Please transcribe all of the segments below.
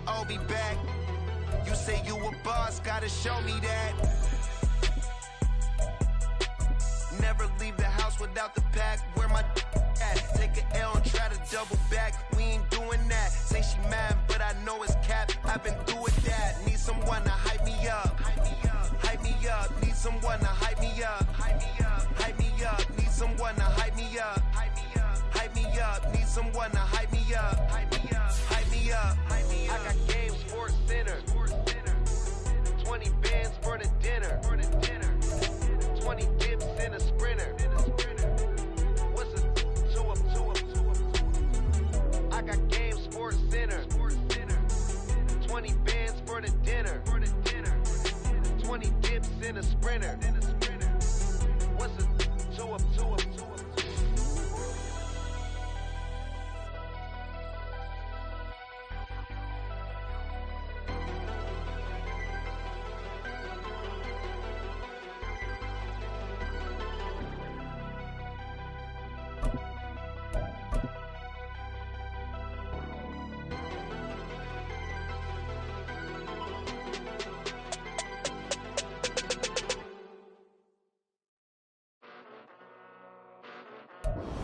owe me back. You say you a boss, gotta show me that. Never leave the house without the pack. Where my at? Take an L and try to double back. We ain't doing that. Say she mad, but I know it's cap. I've been through with that. Need someone to hype me up. Hype me up. Need someone to hype me up. Hype me up. Need someone to hype me up. Hype me up. Need someone to hype me up. Hype me up. I got Game Sports Center. 20 bands for the dinner. 20 dips in a sprinter. What's a 2 up? I got Game Sports Center. 20 bands for the dinner. 20 dips in a sprinter. What's a 2 up?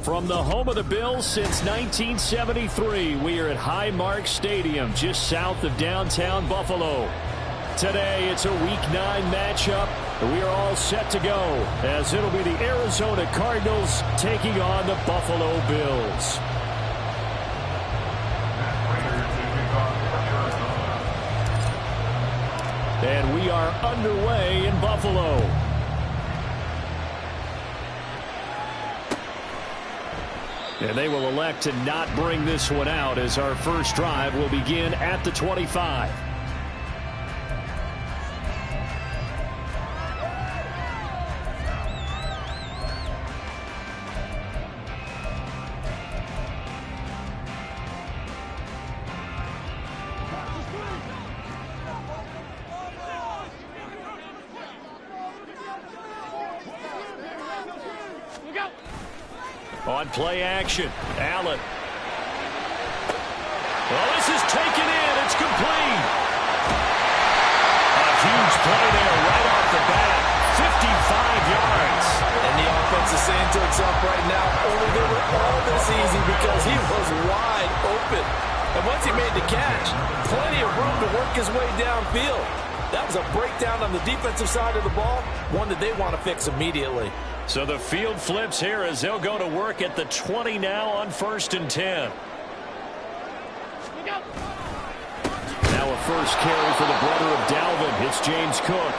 From the home of the Bills since 1973, we are at Highmark Stadium, just south of downtown Buffalo. Today, it's a Week 9 matchup. We are all set to go, as it'll be the Arizona Cardinals taking on the Buffalo Bills. And we are underway in Buffalo. And they will elect to not bring this one out, as our first drive will begin at the 25. On play action, Allen. Well, this is taken in. It's complete. A huge play there right off the bat. 55 yards. And the offense is saying to itself right now, only they were all this easy because he was wide open. And once he made the catch, plenty of room to work his way downfield. That was a breakdown on the defensive side of the ball, one that they want to fix immediately. So the field flips here as they'll go to work at the 20 now on 1st and 10. Now a first carry for the brother of Dalvin. It's James Cook.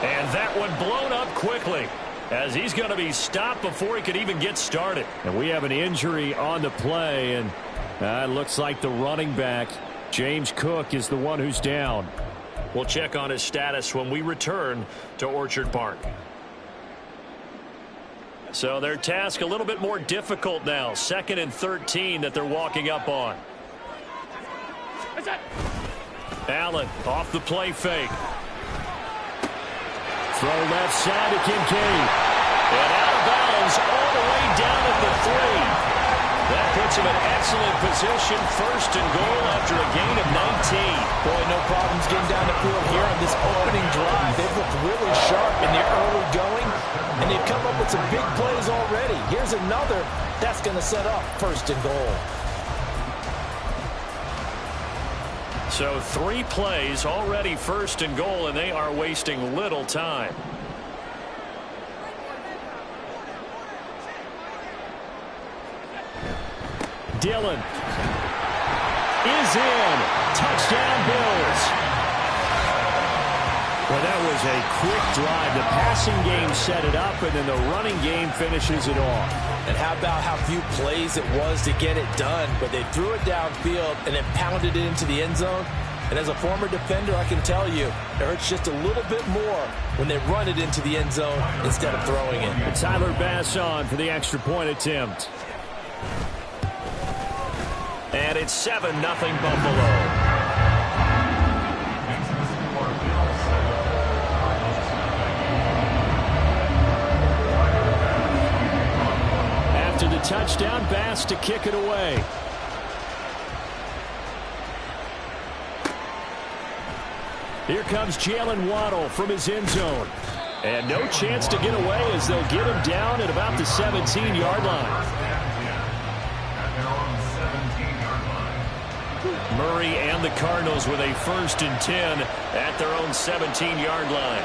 And that one blown up quickly, as he's going to be stopped before he could even get started. And we have an injury on the play, and it looks like the running back, James Cook, is the one who's down. We'll check on his status when we return to Orchard Park. So their task a little bit more difficult now. 2nd and 13 that they're walking up on. Allen off the play fake. Throw left side to Kincaid. And out of bounds all the way down at the 3. That puts him in excellent position. 1st and goal after a gain of 19. Boy, no problems getting down the field here on this opening drive. They've looked really sharp in the early going, and they've come up with some big plays already. Here's another that's going to set up 1st and goal. So 3 plays already 1st and goal, and they are wasting little time. Dillon is in. Touchdown, Bills. Well, that was a quick drive. The passing game set it up, and then the running game finishes it off. And how about how few plays it was to get it done, but they threw it downfield and then pounded it into the end zone. And as a former defender, I can tell you, it hurts just a little bit more when they run it into the end zone instead of throwing it. And Tyler Bass on for the extra point attempt. And it's 7-0 Buffalo. After the touchdown, Bass to kick it away. Here comes Jalen Waddle from his end zone. And no chance to get away as they'll get him down at about the 17-yard line. Murray and the Cardinals with a 1st and 10 at their own 17-yard line.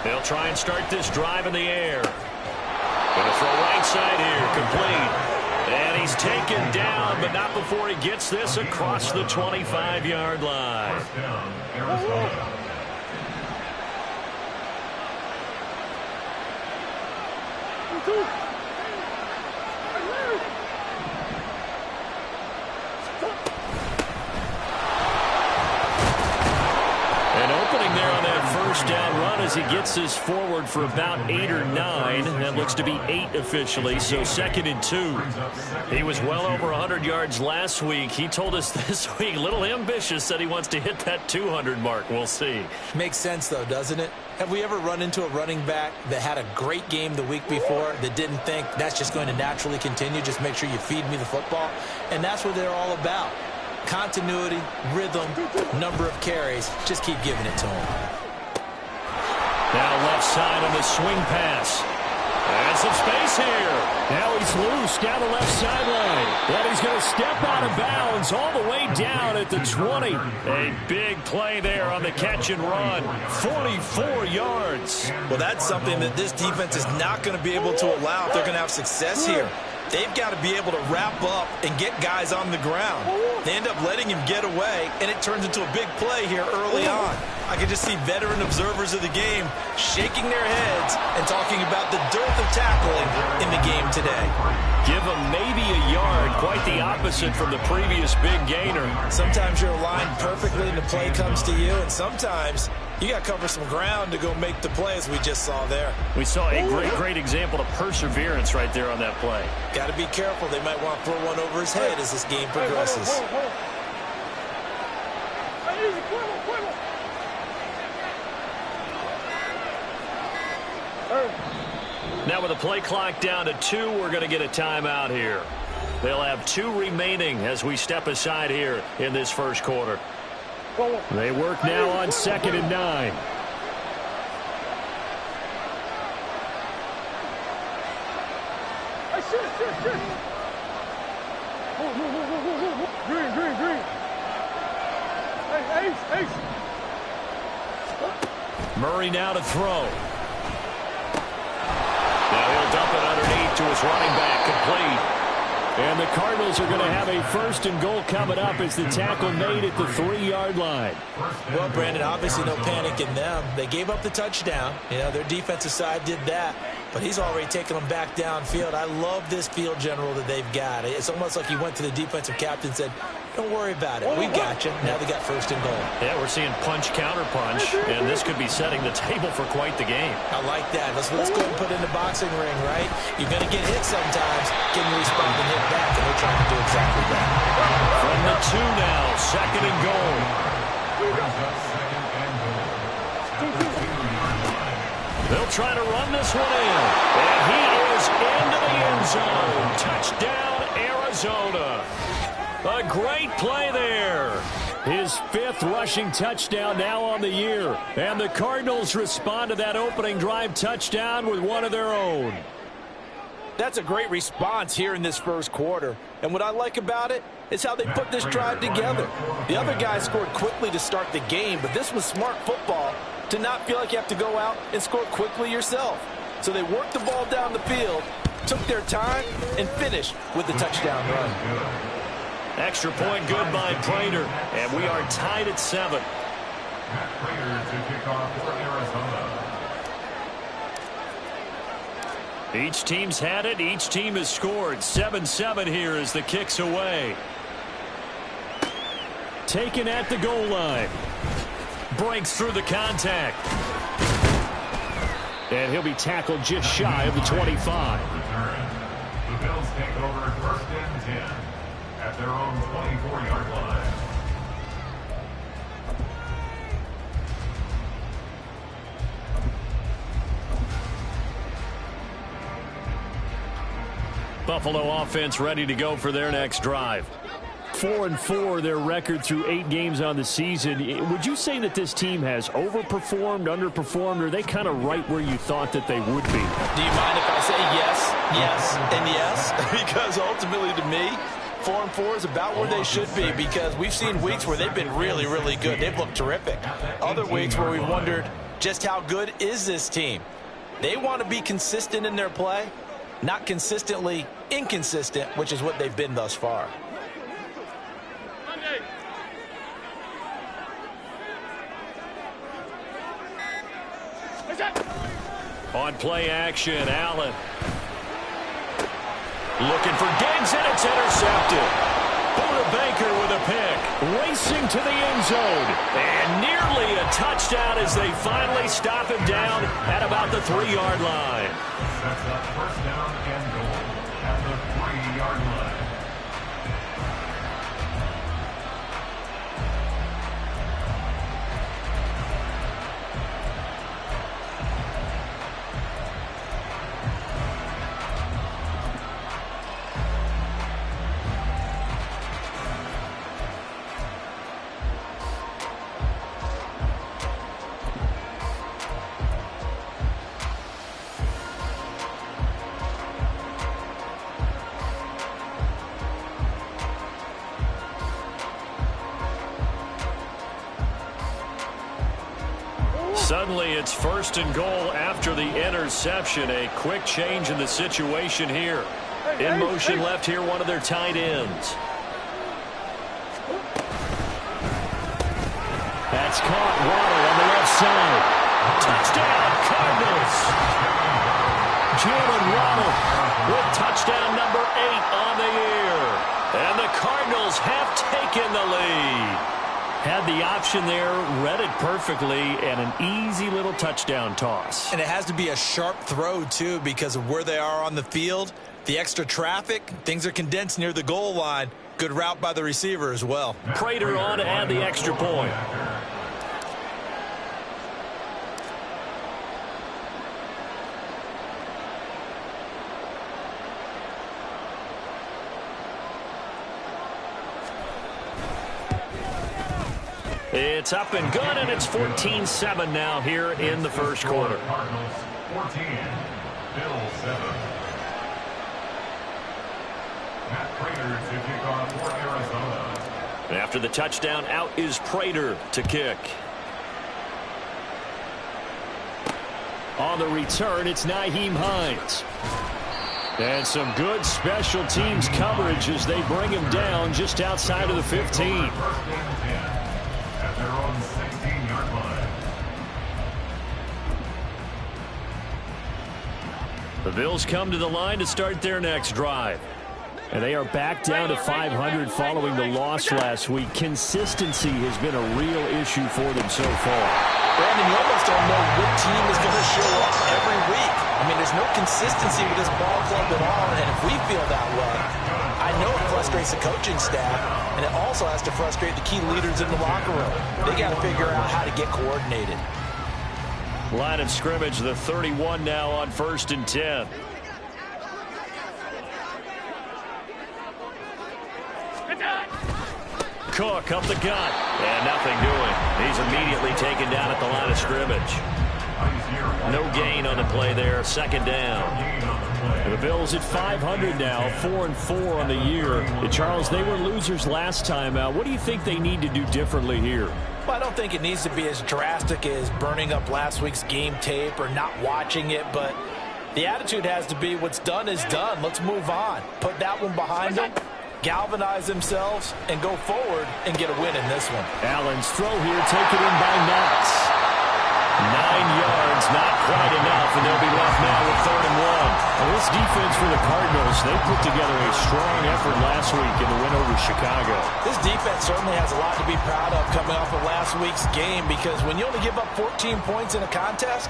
They'll try and start this drive in the air. Going to throw right side here, complete. And he's taken down, but not before he gets this across the 25-yard line. Down run as he gets this forward for about 8 or 9. That looks to be 8 officially, so 2nd and 2. He was well over 100 yards last week. He told us this week, a little ambitious, that he wants to hit that 200 mark. We'll see. Makes sense, though, doesn't it? Have we ever run into a running back that had a great game the week before that didn't think that's just going to naturally continue? Just make sure you feed me the football. And that's what they're all about. Continuity, rhythm, number of carries. Just keep giving it to him. Now left side on the swing pass. And some space here. Now he's loose down the left sideline. And he's going to step out of bounds all the way down at the 20. A big play there on the catch and run. 44 yards. Well, that's something that this defense is not going to be able to allow if they're going to have success here. They've got to be able to wrap up and get guys on the ground. They end up letting him get away, and it turns into a big play here early on. I can just see veteran observers of the game shaking their heads and talking about the dearth of tackling in the game today. Give him maybe a yard, quite the opposite from the previous big gainer. Sometimes you're aligned perfectly and the play comes to you, and sometimes you got to cover some ground to go make the play, as we just saw there. We saw a great example of perseverance right there on that play. Got to be careful. They might want to throw one over his head as this game progresses. Now with the play clock down to 2, we're going to get a timeout here. They'll have 2 remaining as we step aside here in this first quarter. They work now on 2nd and 9. Murray now to throw. Now he'll dump it underneath to his running back, complete. And the Cardinals are going to have a 1st and goal coming up as the tackle made at the 3-yard line. Well, Brandon, obviously no panic in them. They gave up the touchdown. You know, their defensive side did that. But he's already taken them back downfield. I love this field general that they've got. It's almost like he went to the defensive captain and said, don't worry about it. We got you. Now they got 1st and goal. Yeah, we're seeing punch, counter punch, and this could be setting the table for quite the game. I like that. Let's go and put it in the boxing ring, right? You're going to get hit sometimes. Can you respond and hit back? And they're trying to do exactly that. From the 2 now, 2nd and goal. They'll try to run this one in. And he is into the end zone. Touchdown, Arizona. A great play there. His 5th rushing touchdown now on the year. And the Cardinals respond to that opening drive touchdown with one of their own. That's a great response here in this first quarter. And what I like about it is how they put this drive together. The other guys scored quickly to start the game, but this was smart football to not feel like you have to go out and score quickly yourself. So they worked the ball down the field, took their time, and finished with the touchdown run. Extra point good by Prater, and we are tied at 7. Prater to kick off for Arizona. Each team's had it. Each team has scored. 7-7 here as the kick's away. Taken at the goal line. Breaks through the contact. And he'll be tackled just shy of the 25. The Bills take over 1st and 10 at their own 24-yard line. Buffalo offense ready to go for their next drive. 4-4, their record through 8 games on the season. Would you say that this team has overperformed, underperformed, or are they kind of right where you thought that they would be? Do you mind if I say yes, yes, and yes? Because ultimately to me, 4-4 is about where they should be, because we've seen weeks where they've been really, really good. They've looked terrific. Other weeks where we've wondered just how good is this team. They want to be consistent in their play, not consistently inconsistent, which is what they've been thus far. On play action, Allen. Looking for Diggs, and it's intercepted. Buda Baker with a pick. Racing to the end zone. And nearly a touchdown as they finally stop him down at about the 3-yard line. That's a first down and goal at the 3-yard line. Suddenly it's 1st and goal after the interception. A quick change in the situation here. In motion left here, one of their tight ends. That's caught. Waddle on the left side. Touchdown, Cardinals. Jalen Waddle with touchdown number 8 on the year. And the Cardinals have taken the lead. Had the option there, read it perfectly, and an easy little touchdown toss. And it has to be a sharp throw, too, because of where they are on the field. The extra traffic, things are condensed near the goal line. Good route by the receiver as well. Prater on to add the extra point. It's up and good, and it's 14-7 now here in the first quarter. Cardinals 14, Bills 7. Matt Prater to kick off for Arizona. After the touchdown, out is Prater to kick. On the return, it's Nyheim Hines. And some good special teams coverage as they bring him down just outside of the 15. At their own 16-yard line. The Bills come to the line to start their next drive. And they are back down to 500 following the loss last week. Consistency has been a real issue for them so far. Brandon, you almost don't know what team is going to show up every week. I mean, there's no consistency with this ball club at all, and if we feel that way, I know it frustrates the coaching staff, and it also has to frustrate the key leaders in the locker room. They got to figure out how to get coordinated. Line of scrimmage, the 31 now on 1st and 10. Cook up the gut, and nothing doing. He's immediately taken down at the line of scrimmage. No gain on the play there, 2nd down. The Bills at 500 now, 4-4 on the year. Charles, they were losers last time out. What do you think they need to do differently here? Well, I don't think it needs to be as drastic as burning up last week's game tape or not watching it, but the attitude has to be what's done is done. Let's move on. Put that one behind them, galvanize themselves, and go forward and get a win in this one. Allen's throw here, taken in by Knox. 9 yards, not quite enough, and they'll be left now with 3rd and 1. Well, this defense for the Cardinals, they put together a strong effort last week in the win over Chicago. This defense certainly has a lot to be proud of coming off of last week's game, because when you only give up 14 points in a contest,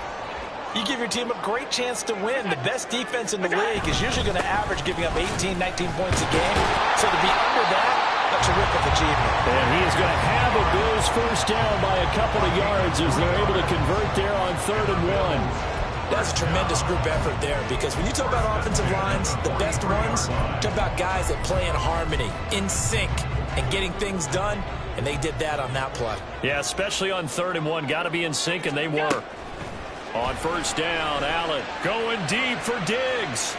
you give your team a great chance to win. The best defense in the league is usually going to average giving up 18, 19 points a game. So to be under that, a terrific achievement. And he is going to have a Bills first down by a couple of yards as they're able to convert there on 3rd and 1. That's a tremendous group effort there, because when you talk about offensive lines, the best ones, talk about guys that play in harmony, in sync, and getting things done, and they did that on that play. Yeah, especially on 3rd and 1. Got to be in sync, and they were. On 1st down, Allen going deep for Diggs.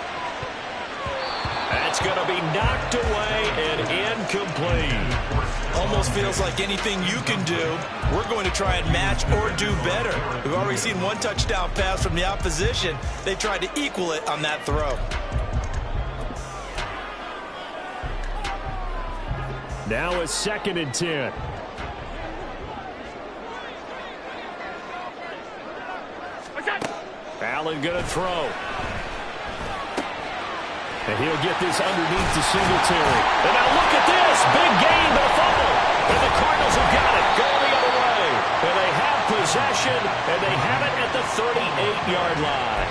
That's going to be knocked away and incomplete. Almost feels like anything you can do, we're going to try and match or do better. We've already seen one touchdown pass from the opposition. They tried to equal it on that throw. Now a 2nd and 10. Allen going to throw. And he'll get this underneath to Singletary. And now look at this. Big gain, but a fumble. And the Cardinals have got it. Going the other way. And they have possession, and they have it at the 38-yard line.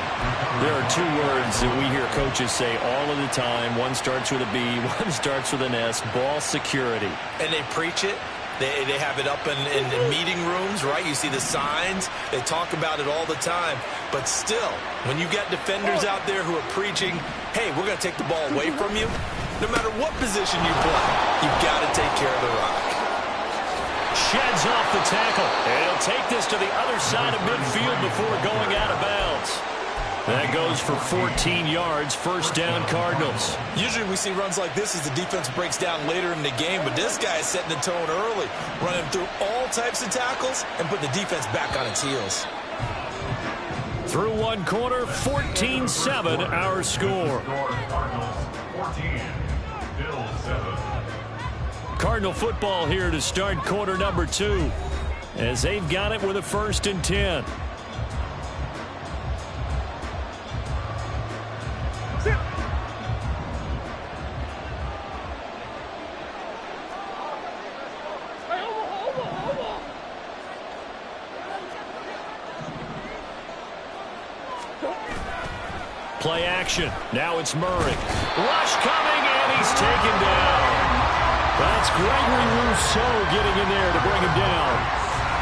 There are 2 words that we hear coaches say all of the time. One starts with a B, one starts with an S. Ball security. And they preach it. They have it up in meeting rooms, right? You see the signs. They talk about it all the time. But still, when you got defenders out there who are preaching, hey, we're going to take the ball away from you, no matter what position you play, you've got to take care of the rock. Sheds off the tackle. And he'll take this to the other side of midfield before going out of bounds. That goes for 14 yards, 1st down Cardinals. Usually we see runs like this as the defense breaks down later in the game, but this guy is setting the tone early, running through all types of tackles and putting the defense back on its heels. Through 1 quarter, 14-7 our score. Cardinals 14, Bills 7. Cardinal football here to start quarter number 2, as they've got it with a 1st and 10. Play action. Now it's Murray. Rush coming, and he's taken down. That's Gregory Rousseau getting in there to bring him down.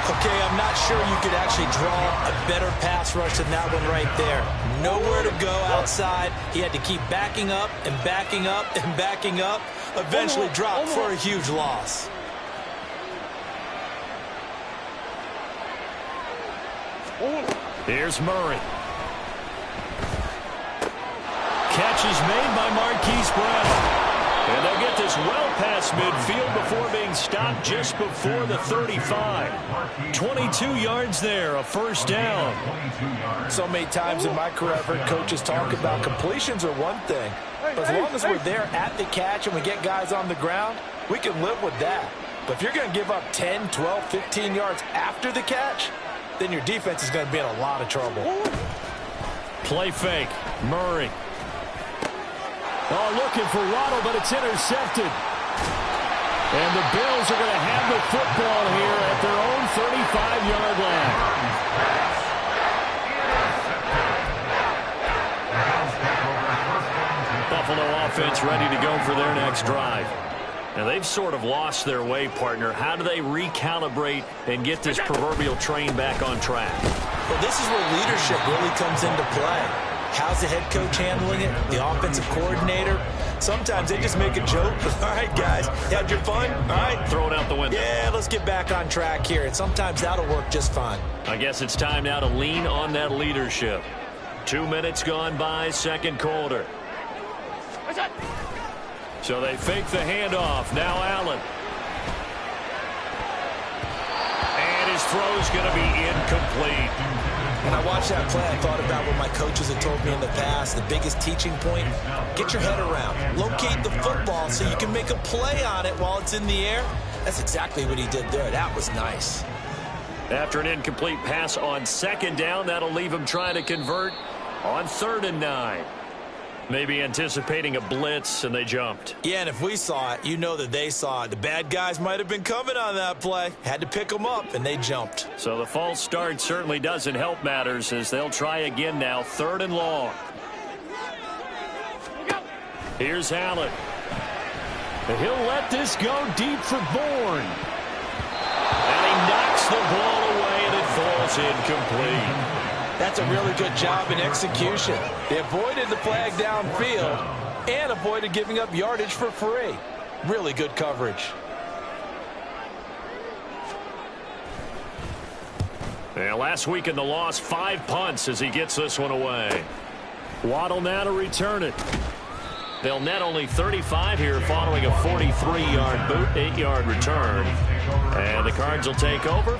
Okay, I'm not sure you could actually draw a better pass rush than that one right there. Nowhere to go outside. He had to keep backing up and backing up and backing up. Eventually dropped for a huge loss. Here's Murray. Catch is made by Marquise Brown. And they'll get this well past midfield before being stopped just before the 35. 22 yards there, a 1st down. So many times in my career I've heard coaches talk about completions are one thing. But as long as we're there at the catch and we get guys on the ground, we can live with that. But if you're going to give up 10, 12, 15 yards after the catch, then your defense is going to be in a lot of trouble. Play fake. Murray. Oh, looking for Waddle, but it's intercepted. And the Bills are going to have the football here at their own 35-yard line. Buffalo offense ready to go for their next drive. Now, they've sort of lost their way, partner. How do they recalibrate and get this proverbial train back on track? Well, this is where leadership really comes into play. How's the head coach handling it? The offensive coordinator? Sometimes they just make a joke. All right, guys, you had your fun? All right. Throw it out the window. Yeah, let's get back on track here. And sometimes that'll work just fine. I guess it's time now to lean on that leadership. 2 minutes gone by, 2nd quarter. So they fake the handoff. Now Allen. And his throw's going to be incomplete. When I watched that play, I thought about what my coaches had told me in the past. The biggest teaching point, get your head around. Locate the football so you can make a play on it while it's in the air. That's exactly what he did there. That was nice. After an incomplete pass on 2nd down, that'll leave him trying to convert on 3rd and 9. Maybe anticipating a blitz, and they jumped. Yeah, and if we saw it, you know that they saw it. The bad guys might have been coming on that play. Had to pick them up, and they jumped. So the false start certainly doesn't help matters as they'll try again now, 3rd and long. Here's Allen. And he'll let this go deep for Bourne. And he knocks the ball away, and it falls incomplete. That's a really good job in execution. They avoided the flag downfield and avoided giving up yardage for free. Really good coverage. And last week in the loss, 5 punts as he gets this one away. Waddle now to return it. They'll net only 35 here following a 43-yard boot, 8-yard return. And the Cards will take over.